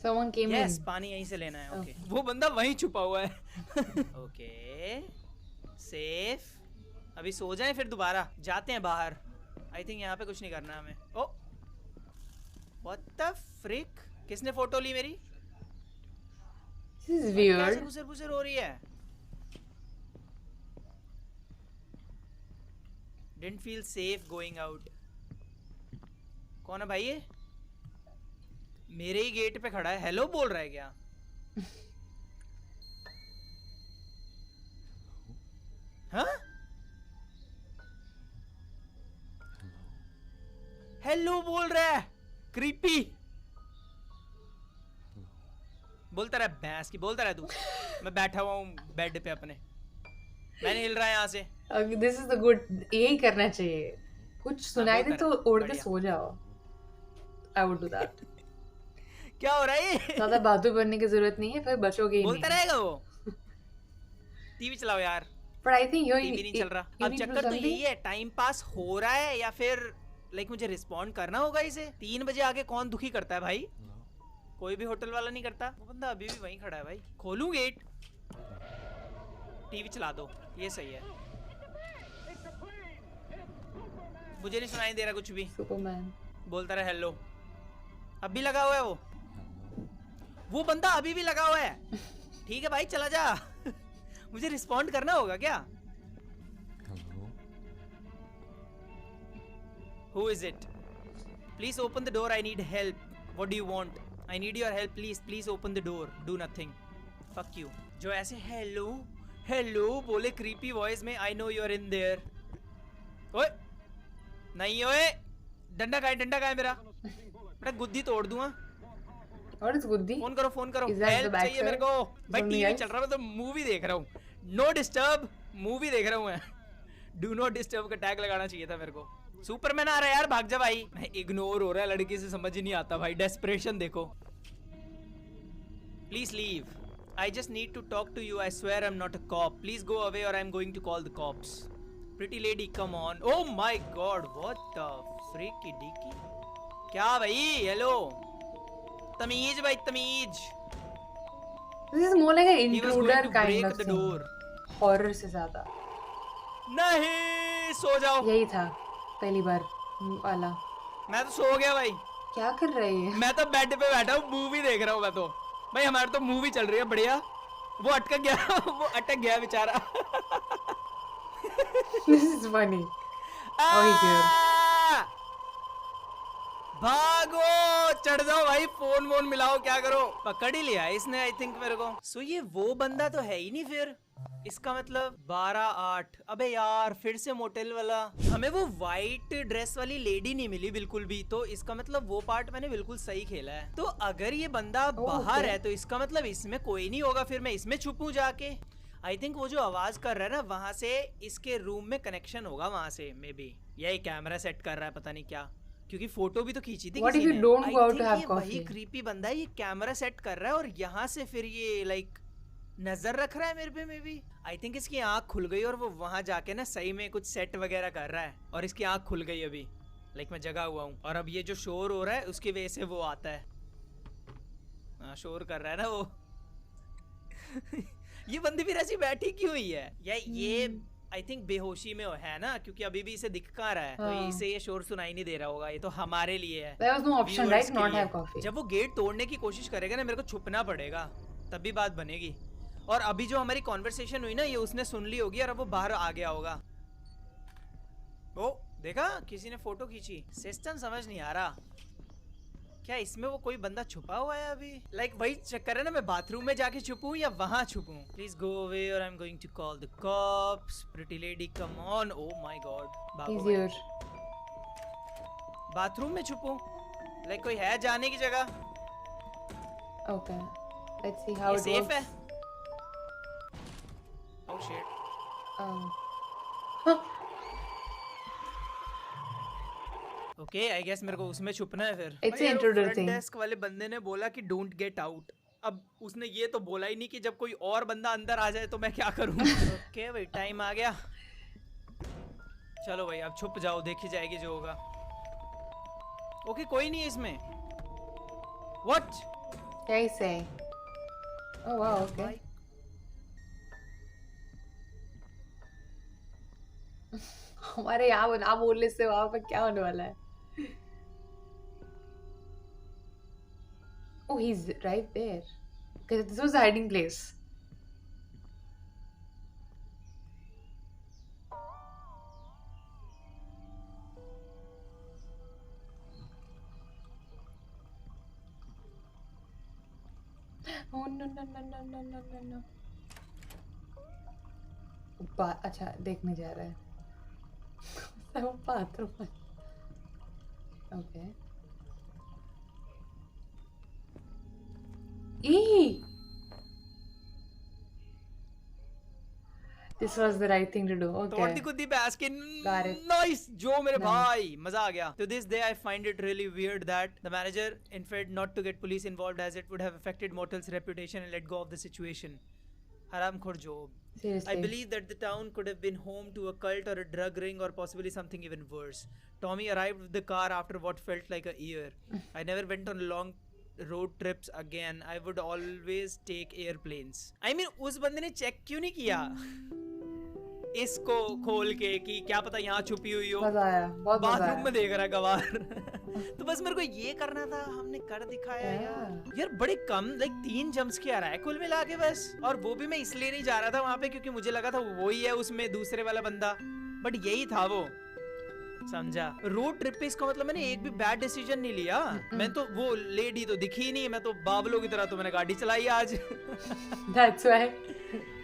S1: Someone came
S2: Yes,
S1: in.
S2: पानी यहीं से लेना है। ओके वो बंदा वहीं छुपा हुआ है। Okay safe. अभी सो जाएं फिर दोबारा जाते हैं बाहर। आई थिंक यहाँ पे कुछ नहीं करना हमें। ओ व्हाट द फ्रिक, किसने फोटो ली मेरी?
S1: This is
S2: कैसे
S1: weird.
S2: घुसर घुसर हो रही है? Didn't feel safe going out. कौन है भाई ये? मेरे ही गेट पे खड़ा है। हेलो बोल रहा है क्या? हाँ? हेलो बोल रहा है। क्रीपी बोलता रहा भैंस की। बोलता रहा तू। मैं बैठा हुआ हूँ बेड पे अपने। मैंने हिल रहा है यहाँ से।
S1: This is the good. यही करना चाहिए। कुछ सुनाई दे तो ओढ़ के सो जाओ। I would do that.
S2: क्या हो रहा है ये?
S1: ज्यादा बहादुर बनने की जरूरत नहीं है, फिर बचोगे ही
S2: बोलता
S1: नहीं।
S2: रहेगा वो। टीवी चलाओ यार।
S1: But I think
S2: टीवी नहीं चल रहा। अब चक्कर तो यही है, टाइम पास हो रहा है या फिर मुझे रिस्पॉन्ड करना होगा इसे। 3 बजे आके कौन दुखी करता है भाई? कोई भी होटल वाला नहीं करता। वो बंदा अभी भी वहीं खड़ा है भाई। खोलूं गेट? टीवी चला दो, ये सही है। मुझे नहीं सुनाई दे रहा कुछ भी।
S1: सुपरमैन
S2: बोलता रहा हेलो। अब भी लगा हुआ है वो बंदा अभी भी लगा हुआ है। ठीक है भाई चला जा। मुझे रिस्पॉन्ड करना होगा क्या? Who is it? Please open the door. I need help. What do you want? I need your help. Please open the door. Do nothing. Fuck you. जो ऐसे हेलो बोले क्रीपी वॉइस में, I know you're in there. ओए नहीं ओए, डंडा का है मेरा। मैं गुद्दी तोड़ दूंगा।
S1: What is गुद्दी?
S2: फोन करो।
S1: Is that the
S2: help
S1: back
S2: चाहिए मेरे को
S1: side?
S2: भाई।
S1: From the
S2: TV
S1: eyes?
S2: चल रहा है, मैं तो मूवी देख रहा हूँ। नो डिस्टर्ब मूवी देख रहा हूँ मैं। डू नॉट डिस्टर्ब का टैग लगाना चाहिए था मेरे को। सुपरमैन आ रहा है यार, भाग जा भाई। इग्नोर हो रहा है लड़की से, समझ ही नहीं आता भाई। डेस्परेशन देखो। Please leave. I just need to talk to you. I swear I'm not a cop. Please go away or I'm going to call the cops. Pretty lady, come on. Oh my god, what the freaky dicky? क्या भाई? Hello तमीज भाई तमीज।
S1: This is more like an
S2: He was going
S1: intruder
S2: to
S1: kind
S2: break
S1: of
S2: the
S1: thing.
S2: door.
S1: Horror से ज्यादा।
S2: नहीं सो जाओ।
S1: यही था पहली बार वाला।
S2: मैं तो सो गया भाई।
S1: क्या कर रही है?
S2: मैं तो बेड पे बैठा हूँ, मूवी देख रहा हूँ मैं तो। भाई हमारे तो मूवी चल रही है बढ़िया। वो अटक गया बेचारा।
S1: This is funny. Oh, he's here.
S2: भागो चढ़ जाओ भाई, फोन वोन मिलाओ, क्या करो। पकड़ ही लिया इसने आई थिंक मेरे को। सो ये वो बंदा तो है ही नहीं फिर। इसका मतलब 12-8। अबे यार फिर से मोटेल वाला। हमें वो वाइट ड्रेस वाली लेडी नहीं मिली बिल्कुल भी। तो इसका मतलब वो पार्ट मैंने बिल्कुल सही खेला है। तो अगर ये बंदा बाहर है तो इसका मतलब इसमें कोई नहीं होगा। फिर मैं इसमें छुपूं जाके। आई थिंक वो जो आवाज कर रहा है ना, वहां से इसके रूम में कनेक्शन होगा वहां से। मे बी यही कैमरा सेट कर रहा है, पता नहीं क्या। क्योंकि फोटो भी तो खींची थी
S1: What
S2: किसी
S1: if you
S2: ने।
S1: don't go out to
S2: I think
S1: have
S2: ये
S1: coffee?
S2: वही क्रीपी बंदा है। ये कैमरा सेट कर रहा है और यहाँ से फिर ये नजर रख रहा है मेरे पे। मे बी आई थिंक इसकी आंख खुल गई और वो वहां जाके ना सही में कुछ सेट वगैरह कर रहा है। और इसकी आंख खुल गई अभी। मैं जगा हुआ हूँ और अब ये जो शोर हो रहा है उसकी वजह से वो आता है। हाँ शोर कर रहा है ना वो। ये बंदी भी ऐसी बैठी क्यों हुई है? ये आई थिंक बेहोशी में है ना, क्योंकि अभी भी इसे दिख कहाँ रहा है। तो इसे ये शोर सुनाई नहीं दे रहा होगा। ये तो हमारे लिए है।
S1: There was no option,
S2: viewers
S1: right?
S2: के
S1: Not
S2: लिए।
S1: have coffee.
S2: जब वो गेट तोड़ने की कोशिश करेगा ना, मेरे को छुपना पड़ेगा, तभी बात बनेगी। और अभी जो हमारी कॉन्वर्सेशन हुई ना, ये उसने सुन ली होगी और अब वो बाहर आ गया होगा। ओ देखा, किसी ने फोटो खींची। सिस्टम समझ नहीं आ रहा। क्या इसमें वो कोई बंदा छुपा हुआ है अभी? लाइक वही चक्कर है ना, मैं बाथरूम में जाके छुपूं या वहां छुपूं? प्लीज गो अवे और I am going to call the cops. Pretty lady come on. Oh my god, भागो
S1: He's
S2: भाई।
S1: here.
S2: बाथरूम में छुपूं? लाइक कोई है जाने की जगह?
S1: Okay. Let's see how
S2: ये
S1: it
S2: सेफ
S1: works.
S2: है? Oh shit.
S1: Huh.
S2: Okay I guess मेरे को उसमें छुपना है फिर।
S1: It's an intruder
S2: front
S1: thing.
S2: Desk वाले बंदे ने बोला कि डोंट गेट आउट। अब उसने ये तो बोला ही नहीं कि जब कोई और बंदा अंदर आ जाए तो मैं क्या करूं। ओके भाई टाइम आ गया। चलो भाई अब छुप जाओ, देखी जाएगी जो होगा। ओके कोई नहीं है इसमें। व्हाट?
S1: क्या ही say? Oh wow, okay. हमारे यहाँ ना बोलने से वहां पर क्या होने वाला है? Oh, he's right there. Because this was a hiding place. Oh no no no no no no no no. अच्छा देखने जा रहा है। वो bathroom. Okay. Eee! This was the right thing to do.
S2: तोड़ दी
S1: Okay.
S2: कुद्दी बैस के।
S1: Got it.
S2: नाइस जो मेरे
S1: Nice.
S2: भाई, मजा आ गया। To this day I find it really weird that the manager inferred not to get police involved as it would have affected Motel's reputation and let go of the situation. Haramkhor job.
S1: Seriously.
S2: I believe that the town could have been home to a cult or a drug ring or possibly something even worse. Tommy arrived with the car after what felt like a year. I never went on long road trips again. I would always take airplanes. I mean उस बंदे ने check क्यों नहीं किया इसको खोल के कि क्या पता यहाँ छुपी हुई हो?
S1: मजा आया, बहुत मजा
S2: बाथरूम
S1: आया।
S2: में देख रहा गवार। तो बस मेरे को ये करना था, हमने कर दिखाया यार। यार बड़े कम, लाइक 3 जंप्स के आ रहा है कुल मिला के बस। और वो भी मैं इसलिए नहीं जा रहा था वहां पे क्योंकि मुझे लगा था वो ही है उसमें दूसरे वाला बंदा, बट यही था वो। समझा? रोड ट्रिप पे इसका मतलब मैंने एक भी बैड डिसीजन नहीं लिया। मैं तो वो लेडी तो दिखी ही नहीं, मैं तो बाबलों की तरह तो मैंने गाड़ी चलाई आज।
S1: That's why.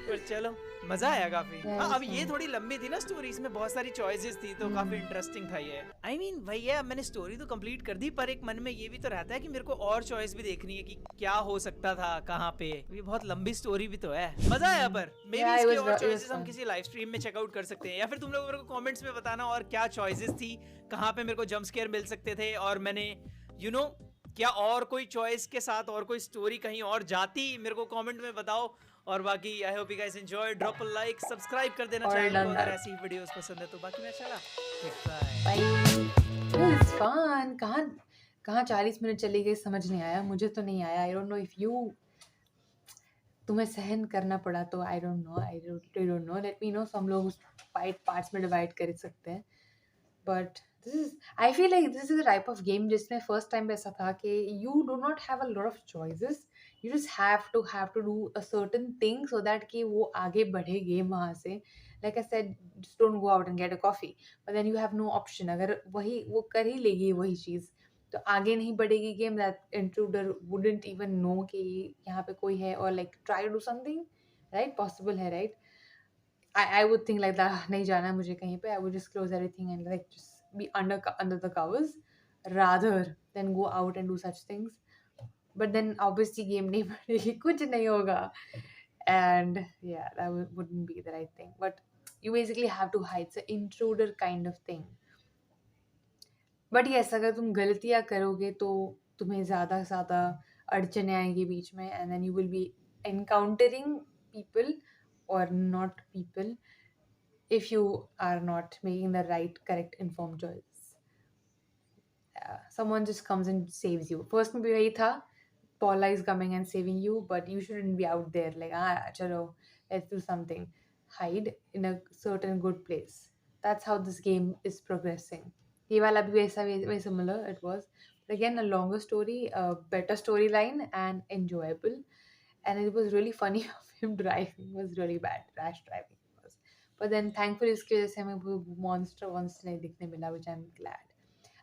S2: पर चलो मजा आया काफी।
S1: Yeah,
S2: हाँ अब
S1: it's
S2: ये
S1: fun.
S2: थोड़ी लंबी थी ना स्टोरी, इसमें बहुत सारी चॉइसेस थी तो काफी इंटरेस्टिंग था ये। I mean भैया मैंने स्टोरी तो कंप्लीट कर दी पर एक मन में ये भी तो रहता है कि मेरे को और चॉइस भी देखनी है कि क्या हो सकता था कहाँ पे। ये बहुत लंबी स्टोरी भी तो है। मजा आया पर मे
S1: Yeah,
S2: बी
S1: it
S2: इसकी
S1: was
S2: और
S1: it was
S2: चॉइसेस हम
S1: fun.
S2: किसी लाइव स्ट्रीम में चेकआउट कर सकते हैं या फिर तुम लोग मेरे को कमेंट्स में बताना और क्या चॉइसेस थी, कहाँ पे मेरे को जंप स्केयर मिल सकते थे और मैंने यू नो क्या और कोई चॉइस के साथ और कोई स्टोरी कहीं और जाती, मेरे को कमेंट में बताओ। और बाकी I hope you guys enjoy, drop a like, subscribe कर देना
S1: All
S2: चैनल
S1: done
S2: को अगर
S1: that.
S2: ऐसी वीडियोस पसंद है तो। बाकी मैं चला, bye.
S1: Bye. It was fun. कहाँ 40 मिनट चली गई समझ नहीं आया, मुझे तो नहीं आया। I don't know if you तुम्हें सहन करना पड़ा तो I don't know. I don't know. Let me know. some लोग उस पार्ट्स में डिवाइड कर सकते हैं। But I feel like this is a type of game जिसमें first time पे ऐसा था कि you do not have a lot of choices. You just have to do a certain thing so that कि वो आगे बढ़े गेम वहाँ से। Like I said, just don't go out and get a coffee. But then you have no option. अगर वही वो कर ही लेगी वही चीज़ तो आगे नहीं बढ़ेगी game. That intruder wouldn't even know कि यहाँ पे कोई है और like try to do something, right? Possible है, right? I would think like that, नहीं जाना है मुझे कहीं पे। I would just close everything and like just be under the covers rather than go out and do such things. But then obviously game नहीं बढ़ेगी, कुछ नहीं होगा, and yeah, that wouldn't be the right thing. But you basically have to hide. It's an intruder kind of thing. But yes, अगर तुम गलतियाँ करोगे तो तुम्हें ज़्यादा से ज़्यादा अड़चने आएंगी बीच में, and then you will be encountering people or not people if you are not making the right, correct, informed choice. Someone just comes and saves you. First में भी वही था, Paula is coming and saving you, but you shouldn't be out there like, chalo, let's do something. Hide in a certain good place. That's how this game is progressing. ये वाला भी वैसा very similar it was. But again, a longer story, a better storyline, and enjoyable. And it was really funny of him driving. It was really bad. Rash driving was. But then thankfully इसकी वजह से हमें वो monster नहीं दिखने मिला, which I'm glad.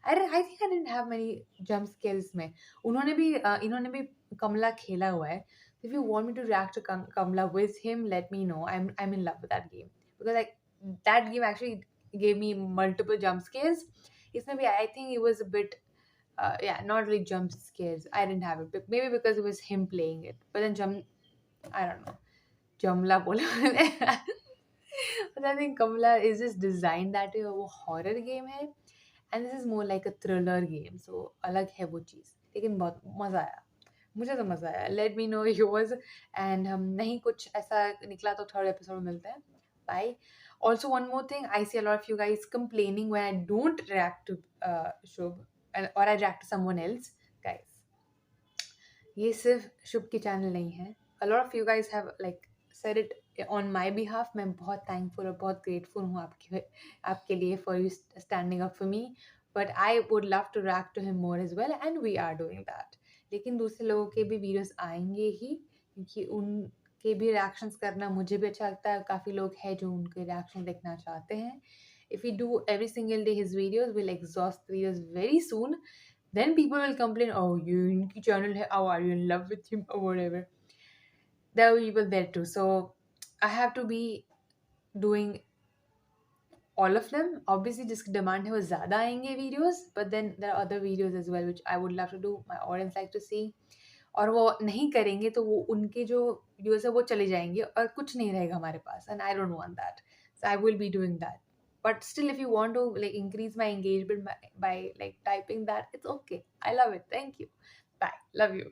S1: I think I didn't have many jump scares में. इन्होंने भी कमला खेला हुआ है. If you want me to react to Kamla with him, let me know. I'm in love with that game because like that game actually gave me multiple jump scares. इसमें भी I think it was a bit yeah, not really jump scares. I didn't have it, but maybe because it was him playing it. But then I don't know. Jamla bola मैंने. But I think Kamala is just designed that way. वो horror game है, and this is more like a thriller game. So अलग है वो चीज़. लेकिन बहुत मज़ा आया. मुझे तो मज़ा आया. Let me know yours. And हम नहीं कुछ ऐसा निकला तो third episode में मिलते हैं. Bye. Also, one more thing, I see a lot of you guys complaining when I don't react to Shubh or I react to someone else. Guys, ये सिर्फ शुभ की चैनल नहीं है. A lot of you guys have like said it on my behalf. मैं बहुत thankful और बहुत grateful हूँ आपके लिए for you standing up for me. But I would love to react to him more as well, and we are doing that. लेकिन दूसरे लोगों के भी videos आएंगे ही, क्योंकि उनके भी reactions करना मुझे भी अच्छा लगता है. काफ़ी लोग हैं जो उनके reaction देखना चाहते हैं. If we do every single day his videos, we'll exhaust the videos very soon. Then people will complain, oh, you inki channel hai, how are you in love with him or whatever. There are people there too. So I have to be doing all of them. Obviously, जिसकी demand है वो ज़्यादा आएंगे videos, but then there are other videos as well which I would love to do. My audience like to see. और वो नहीं करेंगे तो वो उनके जो videos है वो चले जाएंगे और कुछ नहीं रहेगा हमारे पास. And I don't want that. So I will be doing that. But still, if you want to like increase my engagement by like typing that, it's okay. I love it. Thank you. Bye. Love you.